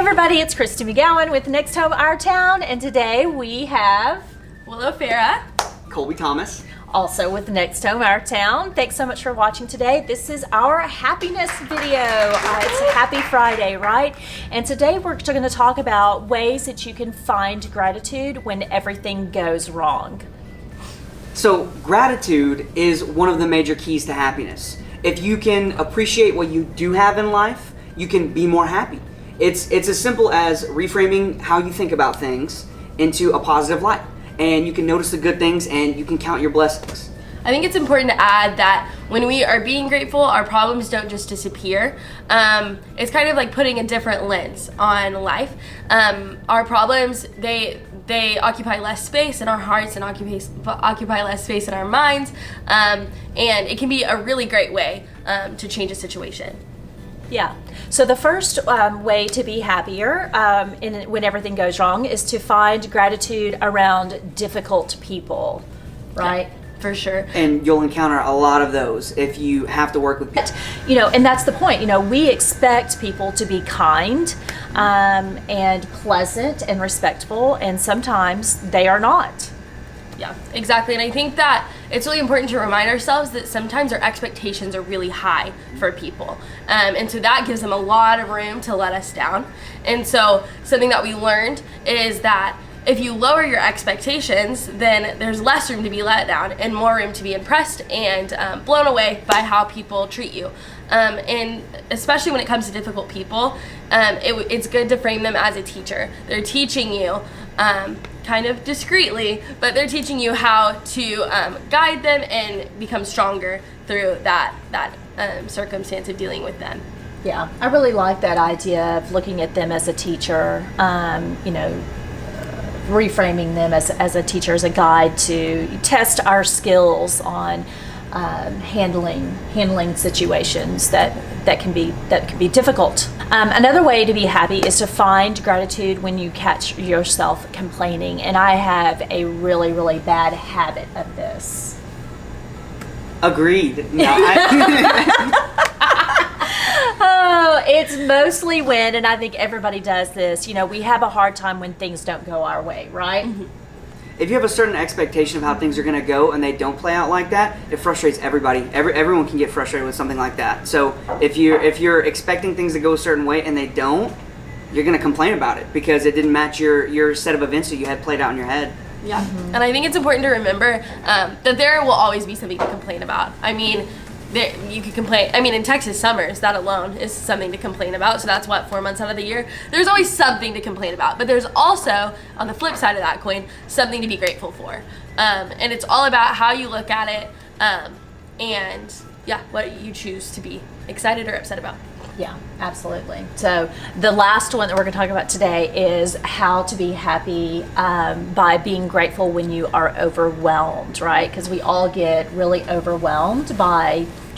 everybody, it's Kristi McGowan with Next Home Our Town, and today we have Willow Farah, Colby Thomas, also with Next Home Our Town. Thanks so much for watching today. This is our happiness video. It's a happy Friday, right? And today we're going to talk about ways that you can find gratitude when everything goes wrong. So gratitude is one of the major keys to happiness. If you can appreciate what you do have in life, you can be more happy. It's as simple as reframing how you think about things into a positive light. And you can notice the good things and you can count your blessings. I think it's important to add that when we are being grateful, our problems don't just disappear. It's kind of like putting a different lens on life. Our problems, they occupy less space in our hearts and occupy less space in our minds. And it can be a really great way to change a situation. Yeah. So the first way to be happier when everything goes wrong is to find gratitude around difficult people, right? Yeah, for sure. And you'll encounter a lot of those if you have to work with people. And that's the point. We expect people to be kind and pleasant and respectful, and sometimes they are not. Yeah, exactly. And I think that it's really important to remind ourselves that sometimes our expectations are really high for people. And so that gives them a lot of room to let us down. And so something that we learned is that if you lower your expectations, then there's less room to be let down and more room to be impressed and blown away by how people treat you. And especially when it comes to difficult people, it's good to frame them as a teacher. They're teaching you kind of discreetly, but they're teaching you how to guide them and become stronger through that circumstance of dealing with them. Yeah, I really like that idea of looking at them as a teacher, reframing them as a teacher, as a guide to test our skills on handling situations that can be difficult. Another way to be happy is to find gratitude when you catch yourself complaining, and I have a really, really bad habit of this. Agreed. No, Oh, it's mostly when, and I think everybody does this, we have a hard time when things don't go our way, right? Mm-hmm. If you have a certain expectation of how things are going to go and they don't play out like that, it frustrates everybody. Everyone can get frustrated with something like that. So if you're expecting things to go a certain way and they don't, you're going to complain about it because it didn't match your set of events that you had played out in your head. Yeah, and I think it's important to remember that there will always be something to complain about. I mean, you could complain. I mean, in Texas summers, that alone is something to complain about. So that's 4 months out of the year. There's always something to complain about. But there's also, on the flip side of that coin, something to be grateful for. And it's all about how you look at it and, what you choose to be excited or upset about. Yeah, absolutely. So the last one that we're going to talk about today is how to be happy by being grateful when you are overwhelmed, right? Because we all get really overwhelmed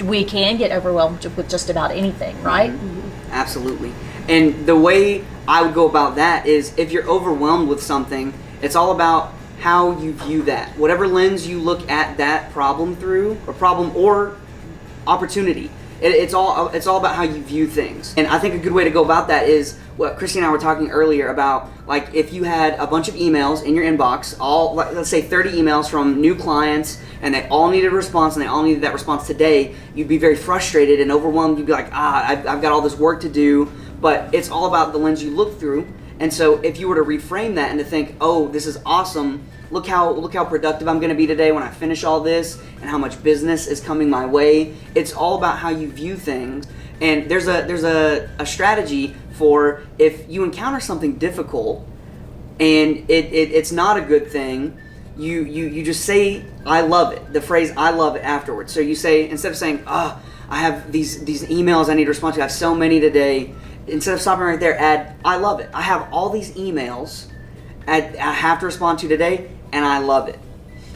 we can get overwhelmed with just about anything, right? Mm-hmm. Absolutely. And the way I would go about that is if you're overwhelmed with something, it's all about how you view that. Whatever lens you look at that problem through, or opportunity. It's all about how you view things. And I think a good way to go about that is what Kristi and I were talking earlier about, like if you had a bunch of emails in your inbox, let's say 30 emails from new clients, and they all needed a response, and they all needed that response today, you'd be very frustrated and overwhelmed. You'd be like, I've got all this work to do, but it's all about the lens you look through. And so if you were to reframe that and to think, oh, this is awesome, look how productive I'm going to be today when I finish all this, and how much business is coming my way. It's all about how you view things. And there's a strategy for if you encounter something difficult and it's not a good thing, you just say I love it. The phrase I love it afterwards. So you say, instead of saying, I have these emails I need to respond to, I have so many today, instead of stopping right there, add I love it. I have all these emails I have to respond to today, and I love it.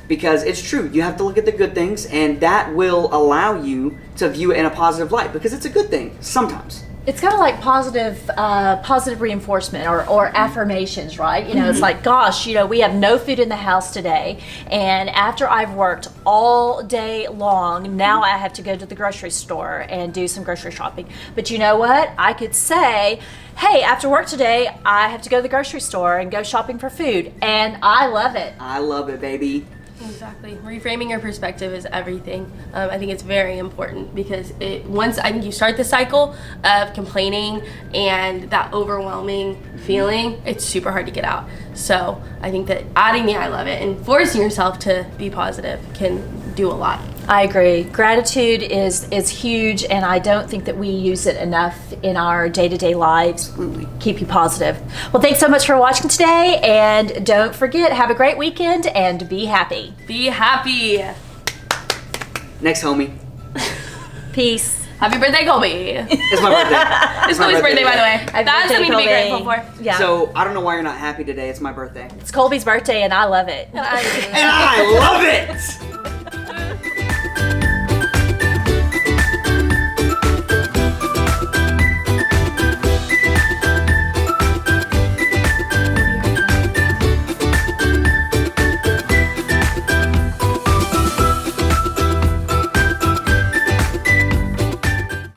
Because it's true, you have to look at the good things, and that will allow you to view it in a positive light, because it's a good thing sometimes. It's kind of like positive reinforcement or affirmations, right? You know, it's like, gosh, you know, we have no food in the house today, and after I've worked all day long, now I have to go to the grocery store and do some grocery shopping. But you know what? I could say, hey, after work today, I have to go to the grocery store and go shopping for food, and I love it. I love it, baby. Exactly. Reframing your perspective is everything. I think it's very important because once I think you start the cycle of complaining and that overwhelming feeling, it's super hard to get out. So I think that adding the I love it and forcing yourself to be positive can do a lot. I agree. Gratitude is huge, and I don't think that we use it enough in our day-to-day lives. Absolutely. Keep you positive. Well, thanks so much for watching today, and don't forget, have a great weekend and be happy. Be happy. Next homie. Peace. Happy birthday, Colby. It's my birthday. It's Colby's birthday, by the way. Happy That's birthday, something to be Colby. grateful for. Yeah. So I don't know why you're not happy today. It's my birthday. It's Colby's birthday, and I love it. And I love it!